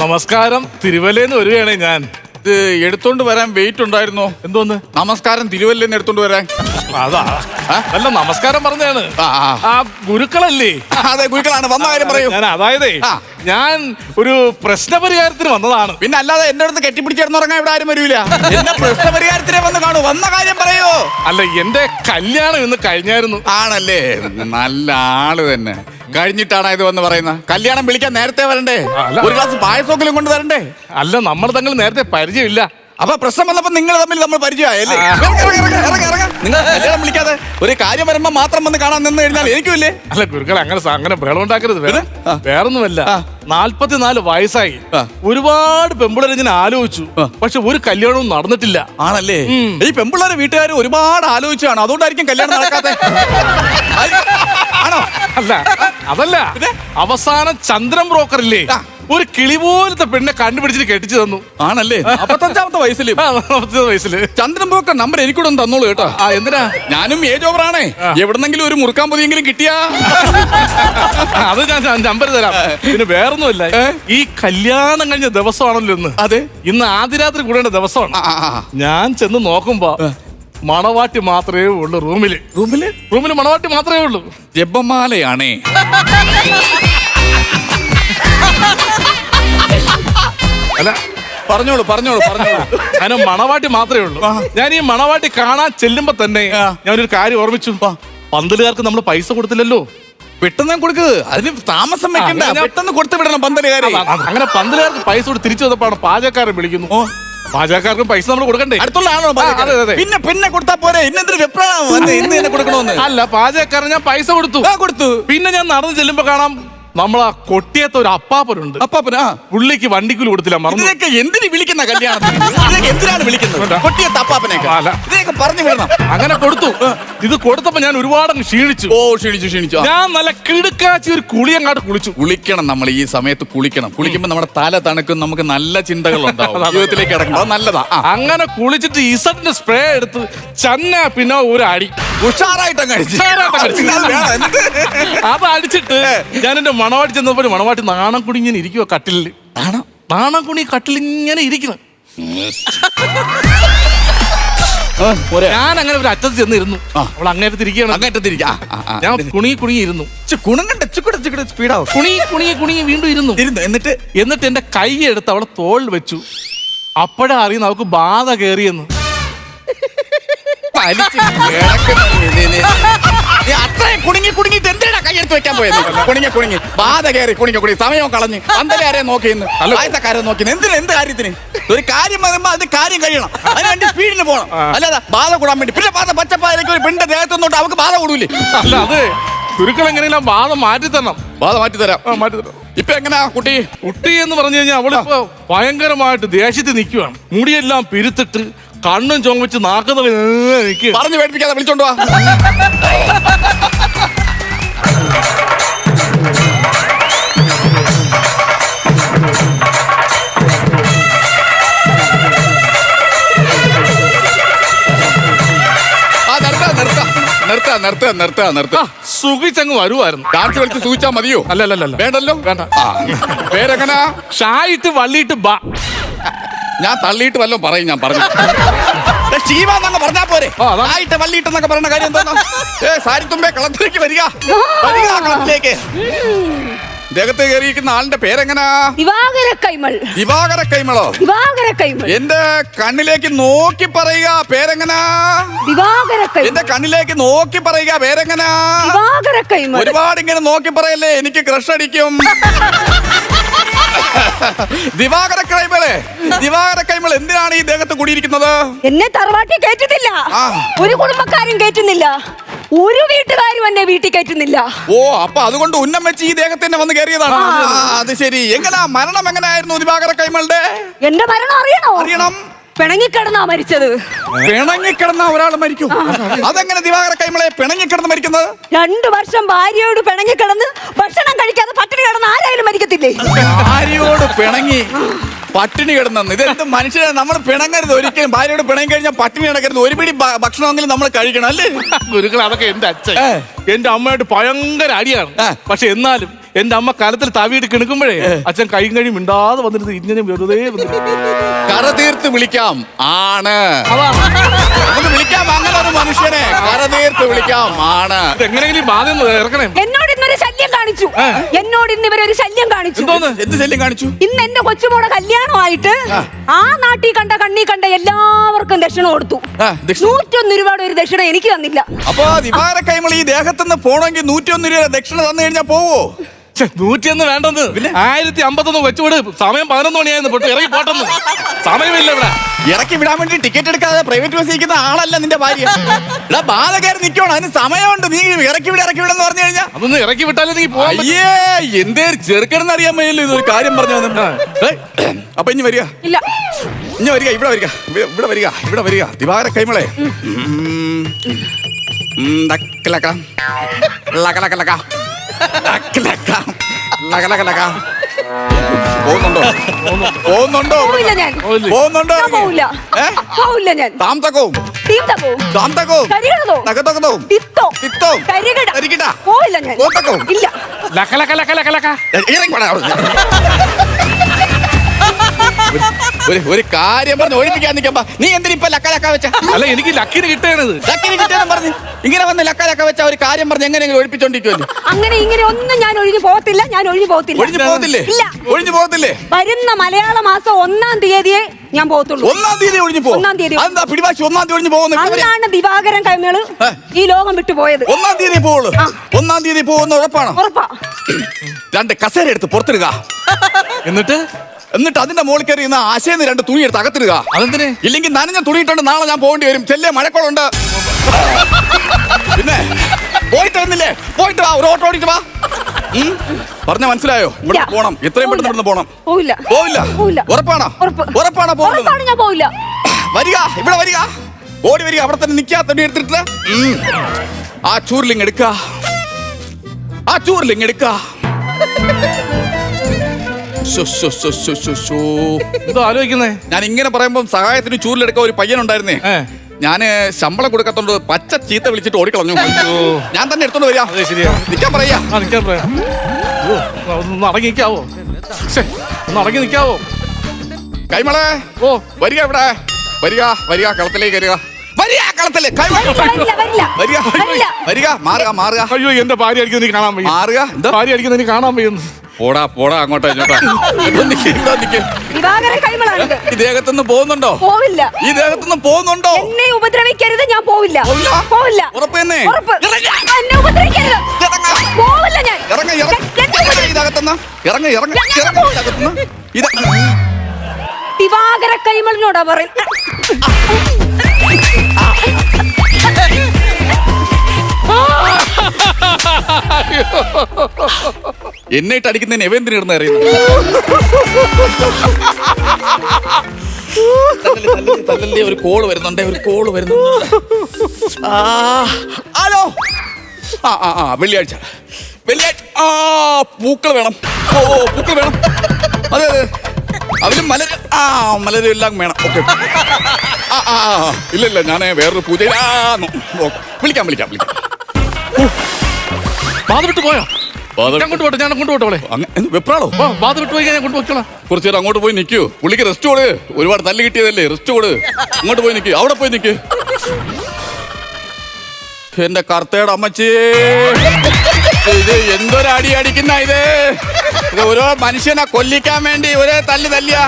നമസ്കാരം. തിരുവല്ലേന്ന് വരികയാണേ ഞാൻ. ഇത് എടുത്തോണ്ട് വരാൻ വെയിറ്റ് ഉണ്ടായിരുന്നോ? എന്തോന്ന് നമസ്കാരം തിരുവല്ലേന്ന് എടുത്തോണ്ട് വരാൻ? അതാ അല്ല, നമസ്കാരം പറഞ്ഞാണ്. ആ ഗുരുക്കളല്ലേ? അതെ, ഗുരുക്കളാണ്. വന്ന കാര്യം പറയൂ. അതായത് ഞാൻ ഒരു പ്രശ്നപരിഹാരത്തിന് വന്നതാണ്. പിന്നെ അല്ലാതെ എന്റെ അടുത്ത് കെട്ടിപ്പിടിച്ചിടന്നുറങ്ങാൻ ഇവിടെ ആരും വരൂല. എന്റെ പ്രശ്നപരിഹാരത്തിനെ വന്ന് കാണൂ. വന്ന കാര്യം പറയൂ. അല്ല, എന്റെ കല്യാണം ഇന്ന് കഴിഞ്ഞായിരുന്നു. ആണല്ലേ? നല്ല ആള് തന്നെ. കഴിഞ്ഞിട്ടാണ് ഇത് വന്ന് പറയുന്നത്. കല്യാണം വിളിക്കാൻ നേരത്തെ വരണ്ടേ? ഒരു ഗ്ലാസ് പായസമൊക്കെയും കൊണ്ട് വരണ്ടേ? അല്ല, നമ്മൾ തങ്ങൾ നേരത്തെ പരിചയമില്ല. അപ്പൊ പ്രശ്നം വന്നപ്പോ നിങ്ങൾ തമ്മിൽ നമ്മൾ പരിചയമായല്ലേ? നിങ്ങൾ കല്യാണം വിളിക്കാതെ ഒരു കാര്യം വരുമ്പോ മാത്രം വന്ന് കാണാൻ നിന്ന് കഴിഞ്ഞാൽ എനിക്കുമില്ലേ? അല്ല ഗുരുക്കളെ, അങ്ങനെ ബഹളം ഉണ്ടാക്കരുത്. വേറൊന്നുമല്ല, 44 വയസ്സായി. ഒരുപാട് പെമ്പിള്ളേരെ ഞാൻ ആലോചിച്ചു. പക്ഷെ ഒരു കല്യാണവും നടന്നിട്ടില്ല. ആണല്ലേ? ഈ പെമ്പിള്ളേരെ വീട്ടുകാർ ഒരുപാട് ആലോചിച്ചാണ്, അതുകൊണ്ടായിരിക്കും കല്യാണം നടക്കാതെ. ആണോ? അല്ല, അതല്ല. അവസാനം ചന്ദ്രൻ ബ്രോക്കർ ഇല്ലേ, ഒരു കിളി പോലത്തെ പെണ്ണെ കണ്ടുപിടിച്ചിട്ട് കെട്ടിച്ചു തന്നു. ആണല്ലേ? 55-ാമത്തെ വയസ്സിൽ. 45 വയസ്സില്. ചന്ദ്രൻ ബ്രോക്കർ നമ്പർ എനിക്കൂടെ ഒന്ന് തന്നോളൂ കേട്ടോ. എന്തിനാ? ഞാനും ഏജ് ഓവർ ആണേ. എവിടെന്നെങ്കിലും ഒരു മുറുക്കാൻ പൊതിയെങ്കിലും കിട്ടിയാ അത് ഞാൻ നമ്പർ തരാം. പിന്നെ വേറൊന്നുമില്ല, ഈ കല്യാണം കഴിഞ്ഞ ദിവസമാണല്ലോ ഇന്ന്. അതെ, ഇന്ന് ആദ്യരാത്രി കൂടേണ്ട ദിവസമാണ്. ഞാൻ ചെന്ന് നോക്കുമ്പോ മണവാട്ടി മാത്രമേ ഉള്ളൂ റൂമില്. മണവാട്ടി മാത്രമേ ഉള്ളൂ. ജപമാലയാണേ. അല്ല, പറഞ്ഞോളൂ. അതിന് മണവാട്ടി മാത്രമേ ഉള്ളൂ. ഞാൻ ഈ മണവാട്ടി കാണാൻ ചെല്ലുമ്പോ തന്നെ ഞാനൊരു കാര്യം ഓർമ്മിച്ചു. പന്തലുകാർക്ക് നമ്മൾ പൈസ കൊടുത്തില്ലല്ലോ. പെട്ടെന്ന് കൊടുക്ക്, അതിന് താമസം വെക്കണ്ട. പെട്ടെന്ന് കൊടുത്തു വിടണം പന്തലുകാരെ. അങ്ങനെ പന്തലുകാർക്ക് പൈസ കൊടുത്ത് തിരിച്ചു വന്നപ്പോഴാണ് പാചകക്കാരൻ വിളിക്കുന്നു. പാചകക്കാർക്കും പൈസ നമ്മൾ കൊടുക്കണ്ടേ? അടുത്തുള്ള ആണോ? പിന്നെ കൊടുത്താ പോരെ? ഇന്നെന്തൊരു വെപ്രാളം ഇന്ന് തന്നെ കൊടുക്കണമെന്ന്. അല്ല, പാചകക്കാരൻ ഞാൻ പൈസ കൊടുത്തു. പിന്നെ ഞാൻ നടന്നു ചെല്ലുമ്പോ കാണാം നമ്മളാ കൊട്ടിയത്തെ ഒരു അപ്പാപ്പനുണ്ട്. അപ്പാപ്പനാ? പുള്ളിക്ക് വണ്ടിക്കൂലി കൊടുത്തില്ല. ഇതിനൊക്കെ എന്തിനു വിളിക്കുന്ന കല്യാണത്തിന്? എന്തിനാണ് വിളിക്കുന്നത്? കൊട്ടിയത്തെ അപ്പാപ്പനൊക്കെ പറഞ്ഞു വേണം. അങ്ങനെ കൊടുത്തു. ഇത് കൊടുത്തപ്പോ ഞാൻ ഒരുപാട് ക്ഷീണിച്ചു. ക്ഷീണിച്ചു. ഞാൻ നല്ല കിടുക്കാച്ചി ഒരു കുളിയങ്ങാട്ട് കുളിച്ചു. കുളിക്കണം. നമ്മൾ ഈ സമയത്ത് കുളിക്കുമ്പോ നമ്മുടെ തല തണുക്കും, നമുക്ക് നല്ല ചിന്തകൾ ഉണ്ടാവും ജീവിതത്തിലേക്ക് കിടക്കണം. നല്ലതാ. അങ്ങനെ കുളിച്ചിട്ട് ഇസഡിന്റെ സ്പ്രേ എടുത്ത് പിന്നെ ഒരു അടി ഉഷാറായിട്ട് അത് അടിച്ചിട്ട് ഞാൻ എന്റെ മണവാട്ടി ചെന്നപ്പോ മണവാട്ടി നാണം കുടി ഇങ്ങനെ ഇരിക്കുവോ കട്ടിലിൽ. നാണം കുണി കട്ടിൽ ഇങ്ങനെ ഇരിക്കണം. ഞാൻ അങ്ങനെ ഒരു അറ്റത്ത് ചെന്നിരുന്നു. അവൾ അങ്ങേറ്റത്തിരിക്കുകയാണ്. ഞാൻ കുണിയിരുന്നു. കുണി വീണ്ടും ഇരുന്നു. എന്നിട്ട് എന്റെ കൈ എടുത്ത് അവളെ തോളിൽ വെച്ചു. അപ്പോഴാ അറിയുന്നു അവൾക്ക് ബാധ കയറിയെന്ന്. അത്രയും കുടുങ്ങിട്ട് എന്തിനാ കൈയെടുത്ത് വെക്കാൻ പോയത്? കുടുങ്ങി ബാധ കയറി കുടുങ്ങി സമയം കളഞ്ഞ് പന്തലുകാരെ നോക്കിയെന്ന്, ആയത്തക്കാരെ നോക്കി. എന്ത് കാര്യത്തിന്? ഒരു കാര്യം വരുമ്പോ അത് കാര്യം കഴിയണം. അതിന് സ്പീഡിന് പോകണം. അല്ലാതെ ബാധ കൂടാൻ വേണ്ടി. പിന്നെ ബാധ പച്ചപ്പാലേക്ക് ഒരു പെണ്ണിന്റെ ദേഹത്തൊന്നോട്ട് അവർക്ക് ബാധ കൂടൂലേ? അല്ല, അത് ഗുരുക്കൾ എങ്ങനെയെല്ലാം ബാധ മാറ്റി തരണം. ഇപ്പൊ എങ്ങനെയാ കുട്ടി എന്ന് പറഞ്ഞു കഴിഞ്ഞാൽ അവളിപ്പോ ഭയങ്കരമായിട്ട് ദേഷ്യത്തിൽ നിൽക്കുവാണ്. മുടിയെല്ലാം പിരുത്തിട്ട് കണ്ണും ചുമച്ച് നാക്കുന്ന പറഞ്ഞു പേടിപ്പിക്കാതെ വിളിച്ചോണ്ട് വാ. നിർത്ത. സുഖിച്ചങ്ങ് വരുവായിരുന്നു. ഡാൻസ് കളിച്ച് സൂചിച്ചാ മതിയോ? അല്ലല്ലോ. വേണ്ടല്ലോ. പേരെങ്ങനാ? ഷായിട്ട് വള്ളിയിട്ട് ബാ. ഞാൻ തള്ളിയിട്ട് വല്ലോ പറയും. ഞാൻ പറഞ്ഞു ശീവാന്നങ്ങ് പറഞ്ഞാ പോരെ. ആയിട്ട് വള്ളിയിട്ടെന്നൊക്കെ പറയുന്ന കാര്യം എന്താ? സാരിത്തുമ്പേ കളത്തിലേക്ക് വരിക കളത്തിലേക്ക്. ദേഹത്ത് കയറിയിരിക്കുന്ന ആളിന്റെ പേരെങ്ങനാ? ദിവാകര കൈമളോ? എന്റെ കണ്ണിലേക്ക് നോക്കി പറയുക പേരെങ്ങനാ? എന്റെ കണ്ണിലേക്ക് നോക്കി പറയുക പേരെങ്ങനാ? ഒരുപാട് ഇങ്ങനെ നോക്കി പറയല്ലേ, എനിക്ക് ക്രഷ് അടിക്കും. ദിവാകര കൈമൾ എന്തിനാണ് ഈ ദേഹത്ത് കൂടിയിരിക്കുന്നത്? എന്നെ തറവാട്ടി കയറ്റുന്നില്ല, ഒരു കുടുംബക്കാരും കയറ്റുന്നില്ല, ഒരു വീട്ടുകാരും എന്നെ വീട്ടിൽ കയറ്റുന്നില്ല. അപ്പൊ അതുകൊണ്ട് ഉന്നം വെച്ച് ഈ ദേഹത്തിന്റെ വന്ന് കയറിയതാണ്. അത് ശരി. മരണം എങ്ങനെയായിരുന്നു ദിവാകര കൈമളുടെ? എന്റെ മരണം അറിയണം. പിണങ്ങിക്കിടന്നാ മരിച്ചത്. പിണങ്ങിക്കിടന്ന ഒരാൾ മരിക്കും? അതെങ്ങനെ ദിവാകര കൈമളെ പിണങ്ങിക്കിടന്ന് മരിക്കുന്നത്? 2 വർഷം ഭാര്യയോട് പിണങ്ങിക്കിടന്ന് ഭക്ഷണം കഴിക്കാതെ പട്ടിണി കിടന്ന് ആരായാലും മരിക്കത്തില്ലേ? ഭാര്യയോട് പിണങ്ങി പട്ടിണി കിടന്നു. ഇതെന്ത് മനുഷ്യരെ? നമ്മൾ പിണങ്ങരുത് ഒരിക്കലും. ഭാര്യയോട് പിണങ്ങി കഴിഞ്ഞാൽ പട്ടിണി കിടക്കരുത്. ഒരു പിടി ഭക്ഷണമെങ്കിലും നമ്മൾ കഴിക്കണം, അല്ലേ? ഗുരുക്കൾ, അതൊക്കെ എന്റെ അച്ഛൻ എന്റെ അമ്മയായിട്ട് ഭയങ്കര അടിയാണ്. പക്ഷെ എന്നാലും എന്റെ അമ്മ കലത്തിൽ തവിയിട്ട് കിണുക്കുമ്പോഴേ അച്ഛൻ കൈയും കഴിയും മിണ്ടാതെ വന്നിരുന്നത് ഇങ്ങനെ വെറുതെ കറ തീർത്ത് വിളിക്കാം ആണ്. അതാണ് നമുക്ക് വിളിക്കാം അങ്ങനെ ഒരു മനുഷ്യനെ കറ തീർത്ത് വിളിക്കാം ആണ്. എങ്ങനെയെങ്കിലും ബാധ്യം ഇറക്കണേ. എന്നോട് ഇന്നൊരു ശല്യം കാണിച്ചു. എന്നോട് ഇന്ന് ഇവരൊരു ശല്യം കാണിച്ചു. എന്തോന്ന്? എന്ത് ശല്യം കാണിച്ചു? ഇന്ന് എന്റെ കൊച്ചുമോടെ കല്യാണമായിട്ട് ആ നാട്ടിൽ കണ്ണി കണ്ട എല്ലാവർക്കും ദക്ഷിണ കൊടുത്തു. 101 രൂപയുടെ ഒരു ദക്ഷിണ എനിക്ക് തന്നില്ല. അപ്പൊ ദിവാര കൈമൾ ഈ ദേഹത്തുനിന്ന് പോണെങ്കിൽ 101 രൂപ ദക്ഷിണ തന്നു കഴിഞ്ഞാൽ പോവോ? 101 വേണ്ടെന്ന് 1051 വെച്ചുവിട്. സമയം 11 മണിയായിരുന്നു. പൊട്ട് ഇറങ്ങി പോട്ടെന്ന്. സമയമില്ല ഇവിടെ. ഇറക്കി വിടാൻ വേണ്ടി ടിക്കറ്റ് എടുക്കാതെ പ്രൈവറ്റ് ബസ് ഇരിക്കുന്ന ആളല്ല നിന്റെ ഭാര്യ. ഇവിടെ ബാധകാരി നിൽക്കണം, അതിന് സമയമുണ്ട്. നീ ഇറക്കി വിടെന്ന് പറഞ്ഞു കഴിഞ്ഞാൽ അതൊന്ന് ഇറക്കി വിട്ടാലേ നീ പോവാൻ. അയ്യേ എന്തേ ചെറുക്കണെന്ന് അറിയാൻ വയ്യല്ലോ ഇതൊരു കാര്യം പറഞ്ഞു. അപ്പൊ ഇനി വരിക, ഇല്ല ഇനി വരിക, ഇവിടെ വരിക ദിവാര കൈമളെ. പോകുന്നുണ്ടോ? പോവില്ല ഞാൻ. പോകുന്നുണ്ടോ? പോവില്ല. പോവില്ല ഞാൻ. താമതക്കവും കരികിടതോ തകതകതവും തിത്തോ തിത്തോ കരികിട കരികിട പോവില്ല ഞാൻ. പോത്തക്കവും ഇല്ല. ലക്ക ലക്ക ലക്ക ലക്ക ലക്ക. ഇറങ്ങി പോടാ അവിടുന്ന്. ഒരു കാര്യം പറഞ്ഞ് ഒഴിപ്പിക്കാൻ നിൽക്കുമ്പോ നീ എന്തിനാ ഇപ്പൊ ലക്ക വെച്ച? അല്ല എനിക്ക് ലക്കിന് കിട്ടേണത്. ലക്കിന് കിട്ടിയെന്ന് പറഞ്ഞ് ഇങ്ങനെ വന്ന് ലക്ക വെച്ച ഒരു കാര്യം പറഞ്ഞ് എങ്ങനെയെങ്കിലും ഒഴിപ്പിച്ചോണ്ടിരിക്കുമല്ലോ. അങ്ങനെ ഇങ്ങനെ ഒന്നും ഞാൻ ഒഴിഞ്ഞു പോകത്തില്ല. ഒഴിഞ്ഞു പോകത്തില്ലേ? ഇല്ല. ഒഴിഞ്ഞു പോകത്തില്ലേ? വരുന്ന മലയാള മാസം 1-ാം തീയതിയെ ഞാൻ പോകത്തുള്ളൂ. 1-ാം തീയതി ഒഴിഞ്ഞു പോകും. 1-ാം തീയതി. അതെന്താ പിടിവാശി? 1-ാം തീയതി ഒഴിഞ്ഞു പോകുന്നു. അന്നാണ് ദിവാകരൻ കൈമള് ഈ ലോകം വിട്ടുപോയത്. 1-ാം തീയതി പോവുള്ളൂ. 1-ാം തീയതി പോകുന്ന ഉറപ്പാണോ? ഉറപ്പാ. 2 കസേര എടുത്ത് പുറത്തിടുക. എന്നിട്ട് അതിന്റെ മുകളിൽ കയറി ആശയെന്ന് 2 തുണി എടുത്ത് അകത്തിടുക. അതെന്തിന്? ഇല്ലെങ്കിൽ നനഞ്ഞ തുണിയിട്ടുണ്ട് നാളെ ഞാൻ പോകേണ്ടി വരും. ചെല്ലേ മഴക്കോളുണ്ട്. പിന്നെ പോയിട്ട് വന്നില്ലേ? പോയിട്ട് വാ, ഒരു ഓട്ടോ ഓടിട്ട് വാ. പറഞ്ഞ മനസ്സിലായോ? ഇവിടെ പോണം, എത്രയും പെട്ടെന്ന് ഇവിടുന്ന് പോണം. പോവില്ല. ഉറപ്പാണോ? പോകുന്നത്? ഞാൻ പോവില്ല. വരിക, ഇവിടെ വരിക, ഓടി വരിക. അവിടെ തന്നെ നിൽക്കാത്ത തുണി എടുത്തിട്ട് ആ ചൂരിലിങ് എടുക്ക. ആലോചിക്കുന്നേ. ഞാൻ ഇങ്ങനെ പറയുമ്പോ സഹായത്തിന് ചൂരിലെടുക്കാൻ ഒരു പയ്യനുണ്ടായിരുന്നേ. ഞാന് ശമ്പളം കൊടുക്കാത്തോണ്ട് പച്ച ചീത്ത വിളിച്ചിട്ട് ഓടിക്കളഞ്ഞു. ഞാൻ തന്നെ എടുത്തോണ്ട് വരിക. നിക്കാൻ പറയാ. ഒന്ന് അടങ്ങി നിൽക്കാവോ? ഒന്ന് അടങ്ങി നിൽക്കാവോ? കൈമളെ ഓ വരിക, ഇവിടെ വരിക, കളത്തിലേക്ക് വരിക. വരിക. മാറുക. അയ്യോ എന്റെ ഭാര്യ അടിക്കുന്നത് നീ കാണാൻ വയ്യ. മാറുക. എന്താ ഭാര്യ അടിക്കുന്നത് നീ കാണാൻ വയ്യുന്നു. പോടാ അങ്ങോട്ടോ ഇങ്ങോട്ടോ. ഈ ദേഹത്തുനിന്ന് പോകുന്നുണ്ടോ? പോവില്ല. ഈ ദേഹത്തുനിന്ന് പോകുന്നുണ്ടോ? എന്നെ ഉപദ്രവിക്കരുത്. ഞാൻ പോവില്ല. ഉറപ്പ് തന്നെ? എന്നെ ഉപദ്രവിക്കരുത്. പോവില്ല ഞാൻ. ദിവാകര കൈമളിനോടാ പറയുന്നത്. എന്നിട്ട് അടിക്കുന്നതിന് എവന്തിനിടുന്ന അറിയുന്നു. ഒരു കോള് വരുന്നുണ്ട്. ഹലോ. വെള്ളിയാഴ്ച പൂക്കൾ വേണം. പൂക്കൾ വേണം. അതെ അതിലും മലരും എല്ലാം വേണം. ഓക്കെ. ഇല്ല ഞാൻ വേറൊരു പൂജ വിളിക്കാം. ബാധ വിട്ട് പോയോ? ഞാൻ കൊണ്ടുപോട്ടെ. വെപ്രാളോ? ബാധ വിട്ട് പോയി ഞാൻ കൊണ്ടുപോയിക്കോളാം. കുറച്ചു നേരം അങ്ങോട്ട് പോയി നിൽക്കൂ. പുള്ളിക്ക് റെസ്റ്റ് കൊടു. ഒരുപാട് തല്ല് കിട്ടിയതല്ലേ, റെസ്റ്റ് കൊടു. അങ്ങോട്ട് പോയി നിൽക്കൂ. അവിടെ പോയി നിൽക്കൂ. എന്റെ കർത്തയുടെ അമ്മച്ചി, ഇത് എന്തൊരു അടി അടിക്കുന്ന ഇത് ഓരോ മനുഷ്യനെ കൊല്ലിക്കാൻ വേണ്ടി ഒരേ തല്ലിയ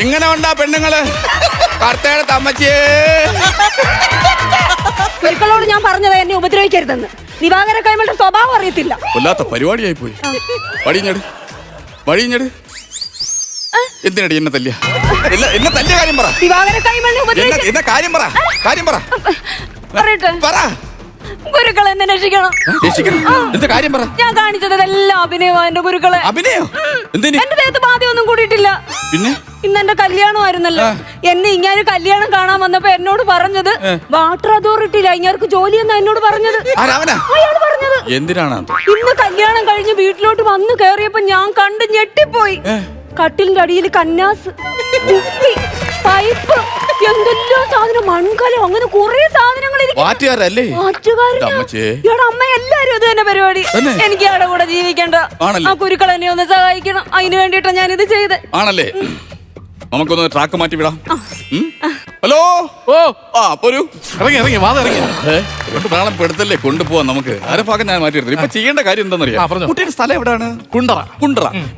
ഇങ്ങനെ ഉണ്ടാ പെണ്ണുങ്ങള്. കർത്തയുടെ അമ്മച്ചിയെ, ഒരിക്കലോട് ഞാൻ പറഞ്ഞത് എന്നെ ഉപദ്രവിക്കരുതെന്ന്. ദിവാകര കൈമളുടെ സ്വഭാവം അറിയത്തില്ല. കൊല്ലാത്ത പരിപാടിയായി പോയി. വഴിഞ്ഞട് എന്തിനടി എന്നെ തല്ലിയ? എന്നെ തല്ലിയ കാര്യം പറ. ദിവാകര കൈമളിനെ ഉപദ്രവിക്കരുത്. എന്നെ കാര്യം പറ. പറ. ഗുരുക്കൾ എന്നെ രക്ഷിക്കണം. എന്താ കാര്യം പറ. ഞാൻ കാണിച്ചതെല്ലാം അഭിനയമാ. എന്റെ ഗുരുക്കളെ അഭിനയോ? എന്റെ ദേഹത്ത് ബാധയൊന്നും കൂടിയിട്ടില്ല. പിന്നെ ഇന്ന് എന്റെ കല്യാണമായിരുന്നല്ലോ. എന്നെ ഇങ്ങനെ കല്യാണം കാണാൻ വന്നപ്പോ എന്നോട് പറഞ്ഞത് വാട്ടർ അതോറിറ്റിയില ഇങ്ങാർക്ക് ജോലി എന്നാ എന്നോട് പറഞ്ഞത്. അയാള് പറഞ്ഞത് എന്തിനാണ്? ഇന്ന് കല്യാണം കഴിഞ്ഞ് വീട്ടിലോട്ട് വന്ന് കേറിയപ്പോ ഞാൻ കണ്ട് ഞെട്ടിപ്പോയി. കട്ടിലിന്റെ അടിയിൽ കന്നാസ്, കുപ്പി, പൈപ്പ്, എന്തെല്ലോ സാധനം, മൺകലം, അങ്ങനെ കുറെ സാധനങ്ങൾ വാറ്റുകാരല്ലേ? അമ്മച്ചേ. അമ്മ എല്ലാരും ഇത് തന്നെ പരിപാടി. തന്നെ? എനിക്ക് അവിടെ കൂടെ ജീവിക്കണ്ട. ആണല്ലേ? ആ കുരുക്കൾ എന്നെ ഒന്ന് സഹായിക്കണം. അതിന് വേണ്ടിട്ടാ ഞാൻ ഇത് ചെയ്ത്. ആണല്ലേ? നമുക്കൊന്ന് ട്രാക്ക് മാറ്റി വിടാം. ഹലോ. ഓ ആ പോരൂ. ഇറങ്ങി വാദം ഇറങ്ങി. നാളെ പെടുത്തല്ലേ കൊണ്ടുപോവാൻ നമുക്ക്. ഭാഗം ഞാൻ മാറ്റിയെടുത്തു. ഇപ്പൊ ചെയ്യേണ്ട കാര്യം എന്താണെന്നറിയാം? കുട്ടിയുടെ സ്ഥലം എവിടെയാണ്?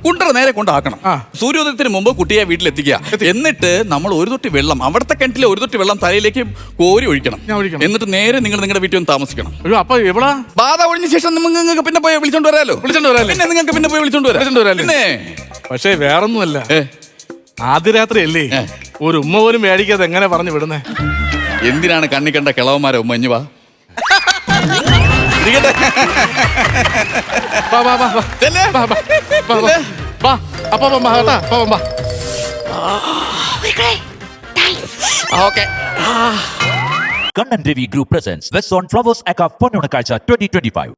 കുണ്ടറ നേരെ കൊണ്ടാക്കണം. സൂര്യോദയത്തിന് മുമ്പ് കുട്ടിയെ വീട്ടിലെത്തിക്കുക. എന്നിട്ട് നമ്മൾ ഒരു തൊട്ടി വെള്ളം, അവിടുത്തെ കിണറ്റിലെ ഒരു തൊട്ടി വെള്ളം തലയിലേക്ക് കോരി ഒഴിക്കണം. എന്നിട്ട് നേരെ നിങ്ങൾ നിങ്ങളുടെ വീട്ടിൽ ഒന്ന് താമസിക്കണം. അപ്പൊ എവിടാ? ബാധ ഒഴിഞ്ഞ ശേഷം നിങ്ങൾക്ക് പിന്നെ പോയി വിളിച്ചോണ്ട് വരാലോ. പിന്നെ നിങ്ങൾക്ക് പിന്നെ പോയി വിളിച്ചോണ്ട് വരാം. പിന്നെ പക്ഷേ വേറൊന്നുമല്ല, ആദ്യ രാത്രി അല്ലേ, ഒരു ഉമ്മ പോലും മേടിക്കാതെ എങ്ങനെ പറഞ്ഞു വിടുന്നേ? എന്തിനാണ് കണ്ണി കണ്ട കിളവന്മാരെ ഉമ്മ? ഇഞ്ഞു വാ. Kannan Devi Group presents West Zone Flowers Aka Ponnunakazha 2025.